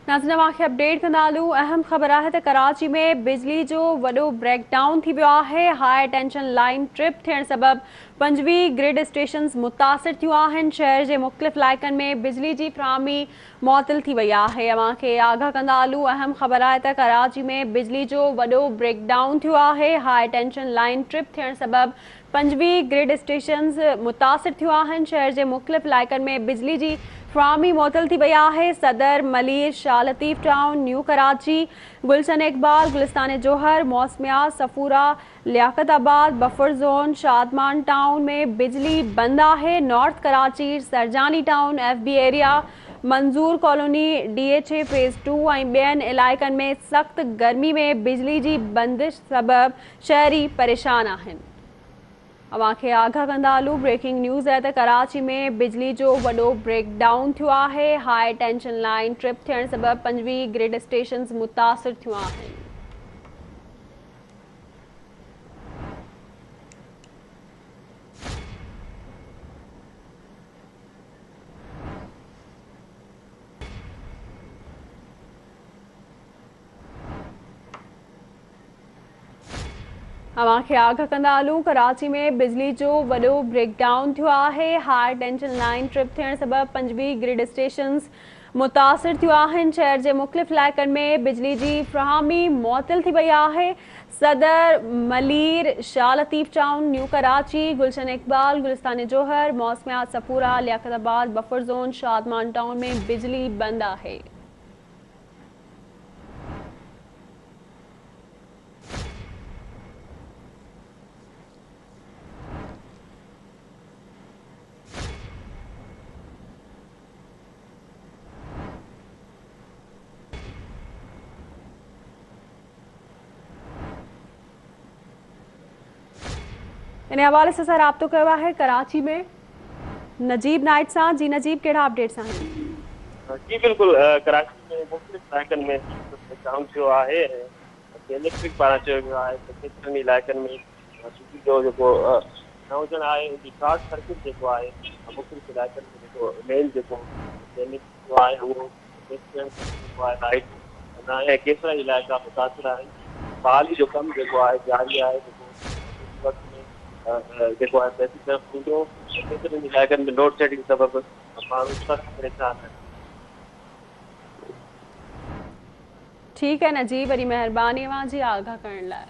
नाज़रीन तव्हांखे अपडेट कंदालूं। अहम ख़बर आहे त कराची में बिजली जो वॾो ब्रेकडाउन थी वियो आहे। हाई टेंशन लाइन ट्रिप थियण सबबि 25 ग्रिड स्टेशन्स मुतासिर थियूं आहिनि। शहर जे मुख़्तलिफ़ इलाइक़नि में बिजली जी फ़राहमी मुअतल थी वई आहे। तव्हांखे आगाह कंदालूं। अहम ख़बर आहे त कराची में बिजली जो वॾो ब्रेकडाउन थियो आहे। हाई टेंशन लाइन ट्रिप थियण सबबि 25 ग्रिड स्टेशन्स मुतासिर थियूं आहिनि। शहर जे मुख़्तलिफ़ इलाइक़नि में बिजली जी फ़राहमी मुअतल थी वई आहे। Saddar, Malir, Shah Latif town, new Karachi, Gulshan Iqbal, Gulistan Johar, Mausamiyat, Safoora, Liaquatabad, buffer zone, Shadman town में बिजली बंद आहे। North Karachi, Surjani town, FB area, Manzoor colony, DHA phase 2 ऐं ॿियनि इलाइक़नि में सख़्त गर्मी में बिजली जी बंदिश सबबि शहरी परेशान आहिनि। तव्हांखे आगाह कंदालूं। ब्रेकिंग न्यूज़ आहे त कराची में बिजली जो वॾो ब्रेकडाउन थियो आहे। हाई टेंशन लाइन ट्रिप थियण सबबि 25 ग्रिड स्टेशन्स मुतासिर थियूं आहिनि। तव्हांखे आगाह कंदालूं। कराची में बिजली जो वॾो ब्रेकडाउन थियो आहे। हाई टेंशन लाइन ट्रिप थियण सबबि 25 ग्रिड स्टेशन्स मुतासिर थियूं आहिनि। शहर जे मुख़्तलिफ़ इलाइक़नि में बिजली जी फ़राहमी मुअतल थी वई आहे। Saddar, Malir, Shah Latif town, new Karachi, Gulshan Iqbal, Gulistan Johar, Mausamiyat, Safoora, Liaquatabad, buffer zone, Shadman town में बिजली बंद आहे। इन हवाले से राब्तो कयो आहे कराची में नजीब नाइट सां। जी नजीब, कहिड़ा अपडेट्स आहिनि? जी बिल्कुल, कराची में मुख़्तलिफ़ इलाइक़नि में ब्रेकडाउन थियो आहे। इलेक्ट्रिक पारां चयो वियो आहे त केतिरनि इलाइक़नि में बिजली जो जेको न हुजणु आहे उनजी शॉर्ट सर्किट जेको आहे मुख़्तलिफ़ इलाइक़नि में जेको मेन जेको जेको आहे उहो जेको आहे लाइट न ऐं केतिरा इलाइक़ा मुतासिर आहिनि। बहाली जो कमु जेको आहे जारी आहे। जेको वक़्त में जेको आहे पैसी तरफ़ हूंदो। केतिरनि इलाइक़नि में लोड शेडिंग सबबि माण्हू सख़्तु परेशान आहिनि। ठीक है नजीब, वरी मेहरबानी तव्हांजी आगाह करण लाइ।